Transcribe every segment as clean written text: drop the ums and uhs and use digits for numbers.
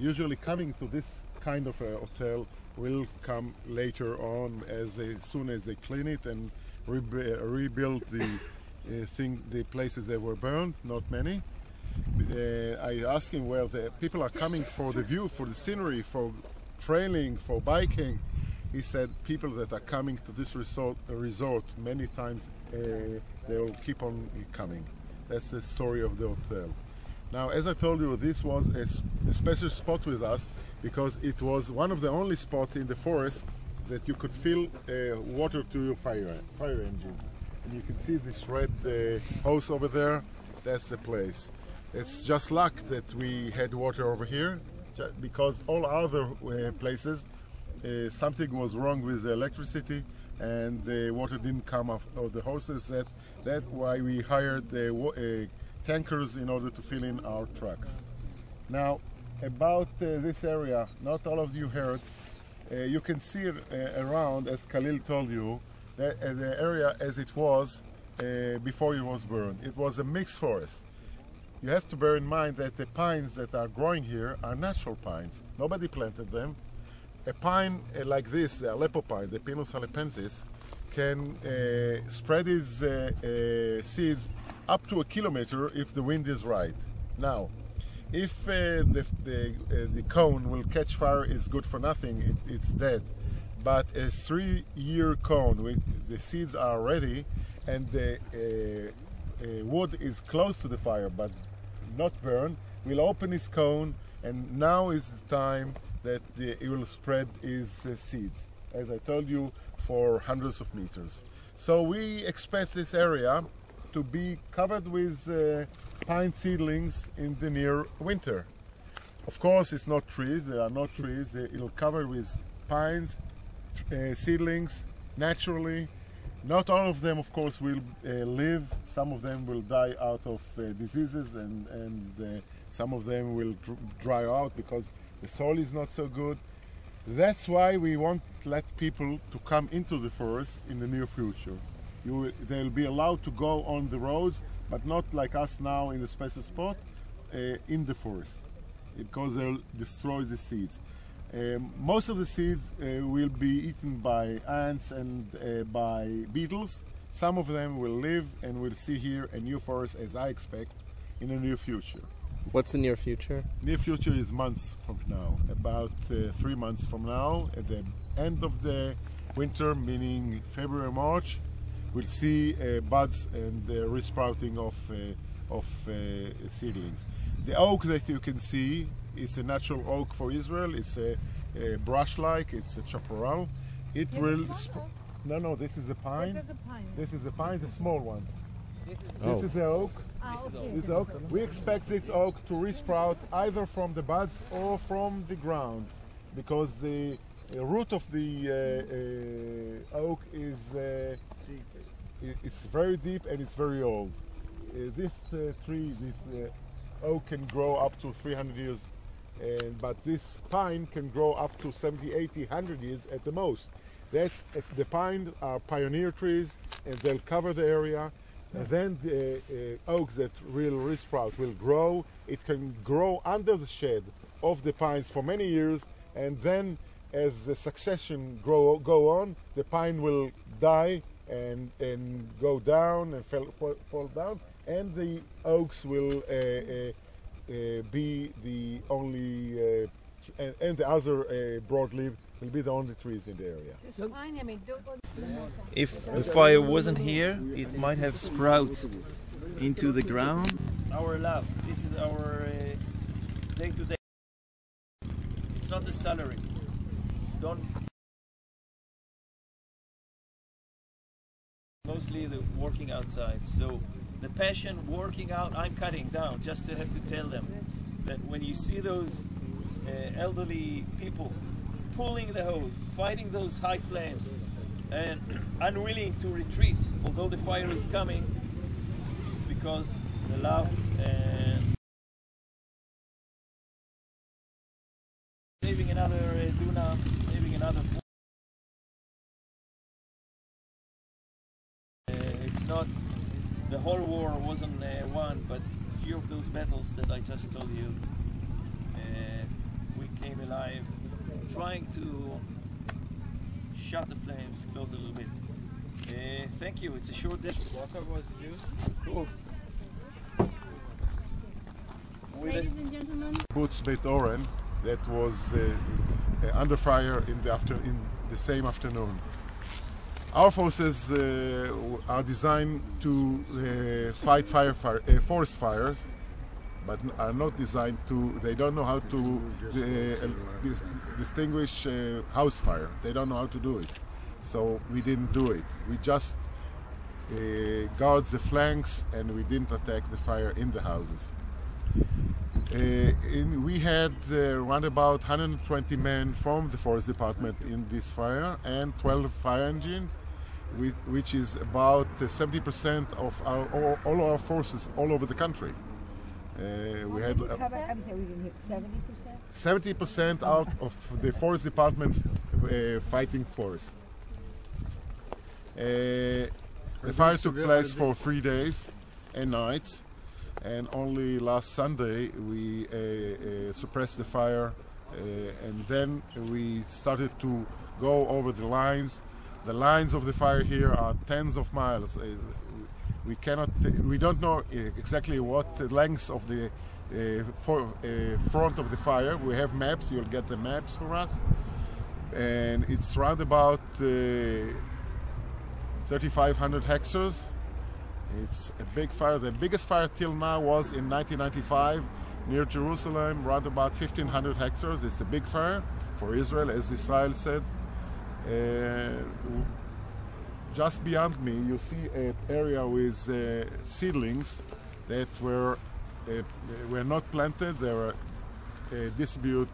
usually coming to this kind of a hotel will come later on as soon as they clean it and rebuild the places that were burned, not many. I asked him where the people are coming for the view, for the scenery, for trailing, for biking. He said people that are coming to this resort many times, they will keep on coming. That's the story of the hotel. Now, as I told you, this was a special spot with us because it was one of the only spots in the forest that you could fill water to your fire engines. And you can see this red hose over there. That's the place. It's just luck that we had water over here, because all other places something was wrong with the electricity and the water didn't come off of the hoses. That's why we hired the tankers in order to fill in our trucks. Now, about this area, not all of you heard. You can see it around, as Khalil told you, that the area as it was before it was burned. It was a mixed forest. You have to bear in mind that the pines that are growing here are natural pines. Nobody planted them. A pine like this, the Aleppo pine, the Pinus halepensis, can spread its seeds up to 1 kilometer if the wind is right. Now, if the cone will catch fire, it's good for nothing, it's dead. But a 3-year cone, with the seeds are ready and the wood is close to the fire but not burned, will open its cone, and now is the time that it will spread its seeds, as I told you, for hundreds of meters. So we expect this area to be covered with pine seedlings in the near winter. Of course, it's not trees, there are no trees, it'll cover with pines, seedlings, naturally. Not all of them, of course, will live. Some of them will die out of diseases, and some of them will dry out because the soil is not so good. That's why we won't let people to come into the forest in the near future. They'll be allowed to go on the roads, but not like us now in the special spot, in the forest, because they'll destroy the seeds. Most of the seeds will be eaten by ants and by beetles. Some of them will live, and we'll see here a new forest, as I expect, in the near future. What's the near future? Near future is months from now, about 3 months from now. At the end of the winter, meaning February, March, we'll see buds and resprouting of seedlings. The oak that you can see is a natural oak for Israel. It's a brush-like, it's a chaparral. It will... No, this is a pine. This is a pine, the small one. This is the oak. Okay. This oak. We expect this oak to resprout either from the buds or from the ground, because the root of the oak is it's very deep and it's very old. This tree, this oak can grow up to 300 years, but this pine can grow up to 70, 80, 100 years at the most. The pines are pioneer trees, and they'll cover the area. And then the oaks that will resprout will grow. It can grow under the shade of the pines for many years, and then as the succession go on, the pine will die and go down and fall down, and the oaks will be the only, and the other broadleaf will be the only trees in the area. If the fire wasn't here, it might have sprouted into the ground. Our love, this is our day-to-day. It's not a salary. Don't. Mostly the working outside. So the passion working out, I'm cutting down just to have to tell them that when you see those elderly people pulling the hose, fighting those high flames, and unwilling to retreat, although the fire is coming, it's because the love and saving another dunam, saving another. It's not, the whole war wasn't won, but a few of those battles that I just told you, we came alive, trying to shut the flames, close a little bit. Thank you. It's a short day. Water was used. Cool. Ladies and gentlemen. Kibbutz Beit Oren that was under fire in the same afternoon. Our forces are designed to fight forest fires, but are not designed to. They don't know how to distinguish house fire. They don't know how to do it, so we didn't do it. We just guard the flanks, and we didn't attack the fire in the houses. We had around about 120 men from the forest department in this fire and 12 fire engines, which is about 70% of all our forces all over the country. We had 70% out of the forest department fighting forest. The fire took place for 3 days and nights. And only last Sunday we suppressed the fire, and then we started to go over the lines. The lines of the fire here are tens of miles. We don't know exactly what the length of the front of the fire. We have maps. You'll get the maps for us, and it's around about 3,500 hectares. It's a big fire. The biggest fire till now was in 1995 near Jerusalem, around about 1,500 hectares. It's a big fire for Israel, as Israel said. Just beyond me, you see an area with seedlings that were not planted. They were distributed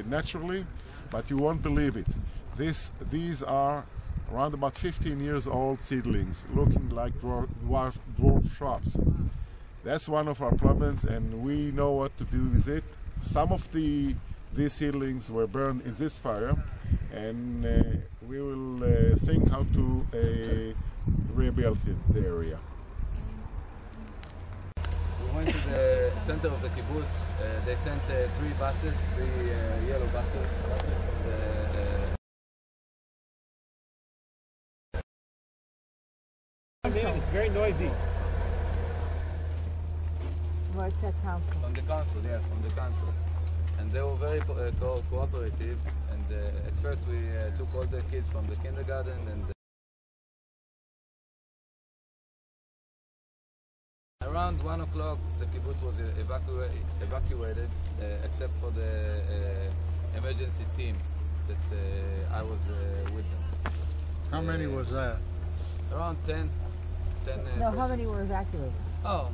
naturally, but you won't believe it. These are around about 15 years old seedlings, looking like dwarf shrubs. That's one of our problems, and we know what to do with it. Some of these seedlings were burned in this fire, and we will think how to rebuild the area. We went to the center of the kibbutz. They sent 3 buses, 3 yellow buses. It's very noisy. What's that council? From the council, yeah, from the council. And they were very cooperative. And at first we took all the kids from the kindergarten, and around 1 o'clock the kibbutz was evacuated, except for the emergency team that I was with them. How many was that? Around 10. No, how many were evacuated? Oh,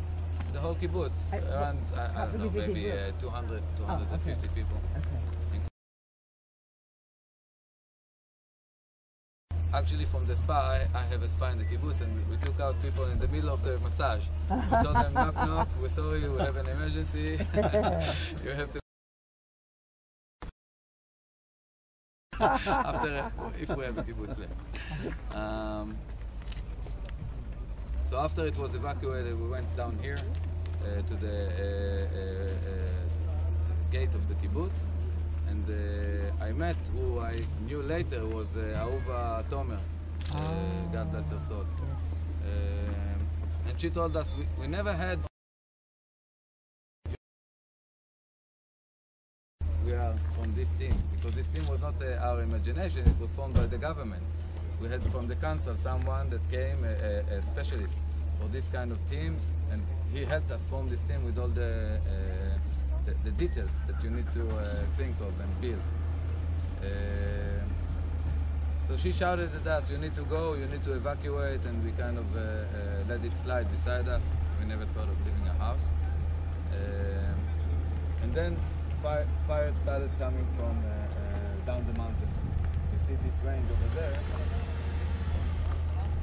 the whole kibbutz. Around, I don't know, maybe 200, 250 okay. people. Okay. Actually, from the spa, I have a spa in the kibbutz, and we took out people in the middle of the massage. We told them, knock, knock, we're sorry, we have an emergency. You have to... After, if we have a kibbutz left. So after it was evacuated, we went down here to the gate of the kibbutz, and I met who I knew later was Ahuva Tomer, God bless her soul. And she told us we never had. We are from this team, because this team was not our imagination, it was formed by the government. We had from the council someone that came, a specialist for this kind of teams, and he helped us form this team with all the details that you need to think of and build. So she shouted at us, you need to go, you need to evacuate, and we kind of let it slide beside us. We never thought of leaving a house. And then fire started coming from down the mountain. You see this range over there.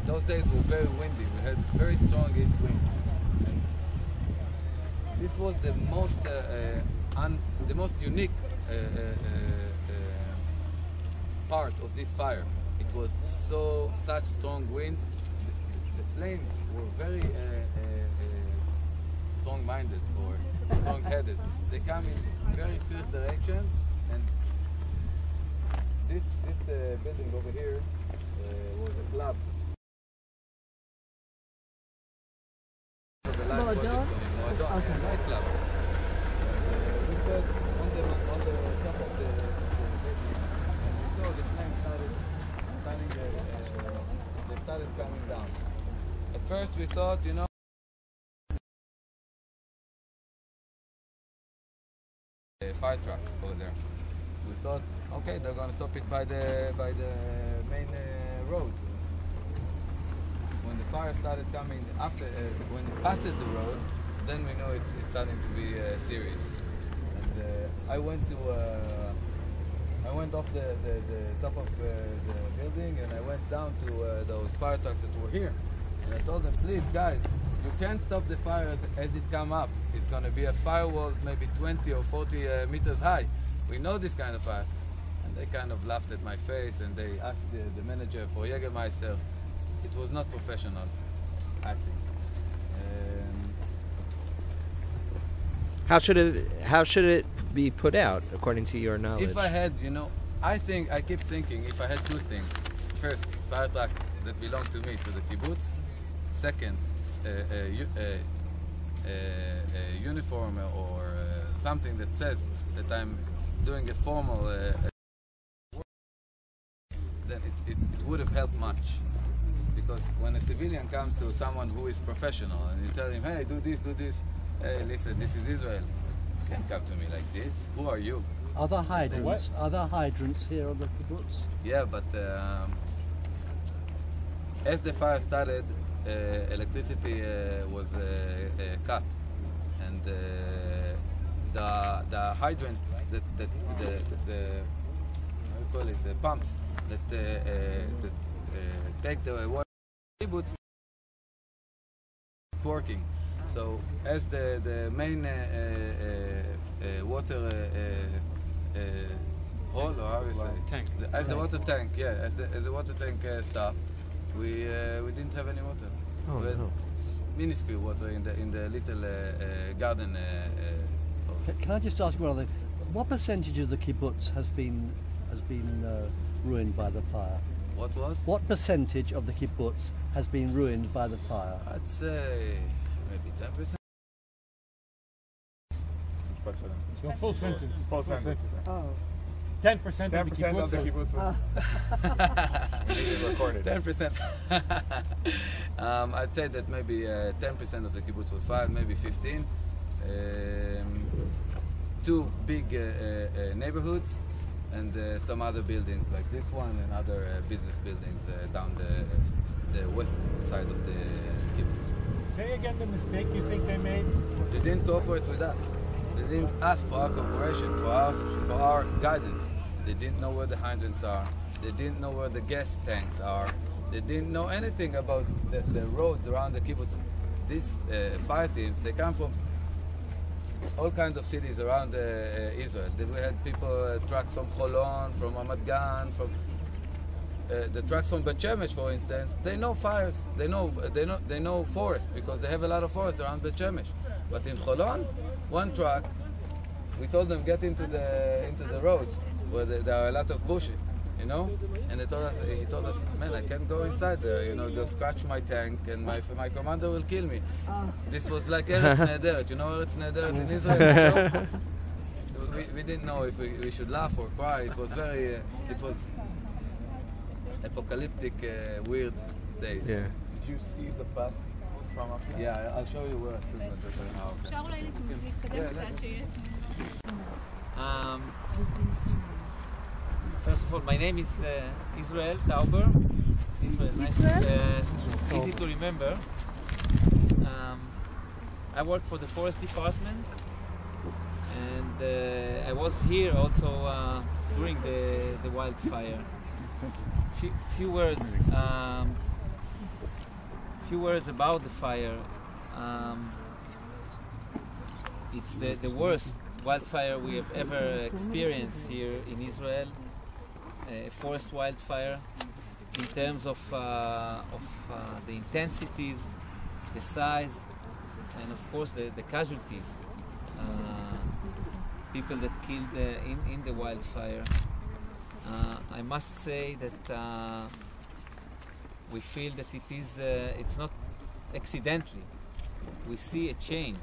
Those days were very windy. We had very strong east wind. And this was the most unique part of this fire. It was such strong wind. The flames were very strong-minded or strong-headed. They come in very fierce direction, And this building over here was a club. Moadon? Okay. A nightclub. We got on the top of the building. So the flames started coming down. At first we thought, you know, fire trucks over there. We thought, okay, they're going to stop it by the main road. When the fire started coming after, when it passes the road, then we know it's starting to be serious. And I went off the top of the building and I went down to those fire trucks that were here. And I told them, please guys, you can't stop the fire as it come up. It's going to be a firewall maybe 20 or 40 meters high. We know this kind of fire. And they kind of laughed at my face and they asked the manager for Jägermeister. It was not professional, I think. How should it be put out, according to your knowledge? If I had, you know, I keep thinking if I had two things. First, fire truck that belong to me, to the kibbutz. Second, a uniform or something that says that I'm doing a formal work, then it would have helped much. Because when a civilian comes to someone who is professional and you tell him, hey, do this, hey, listen, this is Israel. You can't come to me like this. Who are you? Are there hydrants? Are there hydrants here on the kibbutz? Yeah, but as the fire started, electricity was cut, and the hydrant, the how you call it, the pumps that take the water kibbutz working. So as the main water hole, or how you say, tank. As the water tank, yeah, as the water tank stopped, we didn't have any water. Oh, we had no. minuscule water in the little garden. Can I just ask one other? What percentage of the kibbutz has been ruined by the fire? What was? What percentage of the kibbutz has been ruined by the fire? I'd say maybe 10%. Full sentence. Full sentence. Oh. 10% of the kibbutz was recorded. 10%. I'd say that maybe 10% of the kibbutz was fired, maybe 15. Two big neighborhoods and some other buildings like this one and other business buildings down the west side of the kibbutz. Say again the mistake you think they made. They didn't cooperate with us. They didn't ask for our cooperation, for our guidance. They didn't know where the hydrants are. They didn't know where the gas tanks are. They didn't know anything about the roads around the kibbutz. These fire teams, they come from all kinds of cities around Israel. We had people, trucks from Holon, from Ramat Gan, from the trucks from Bet Shemesh, for instance. They know fires. They know forests because they have a lot of forest around Bet Shemesh. But in Holon, one truck, we told them get into the roads where there are a lot of bushes, you know. And he told us, man, I can't go inside there. You know, they'll scratch my tank, and my commander will kill me. Oh. This was like Eretz Nehederet. You know Eretz Nehederet in Israel. You know? We didn't know if we should laugh or cry. It was very, it was apocalyptic, weird days. Yeah. Did you see the bus from up here? Yeah, I'll show you where I stood now. אפשר אולי להתקדם קצת שיהיה. First of all, my name is Israel Tauber. Israel, nice, easy to remember. I work for the forest department, and I was here also during the wildfire. Few words about the fire. It's the worst wildfire we have ever experienced here in Israel. A forest wildfire in terms of the intensities, the size, and of course the casualties. people that killed in the wildfire. I must say that we feel that it's not accidentally. We see a change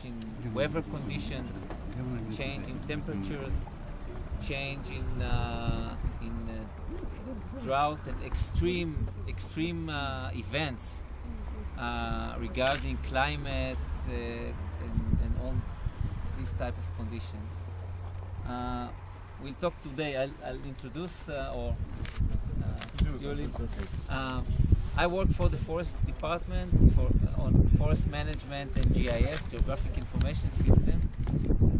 in weather conditions, change in temperatures, change in drought and extreme events regarding climate and all these type of conditions. We'll talk today. I'll introduce I work for the Forest Department on forest management and GIS, Geographic Information System,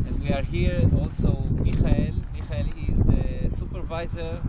and we are here also Michael. Michael is the supervisor,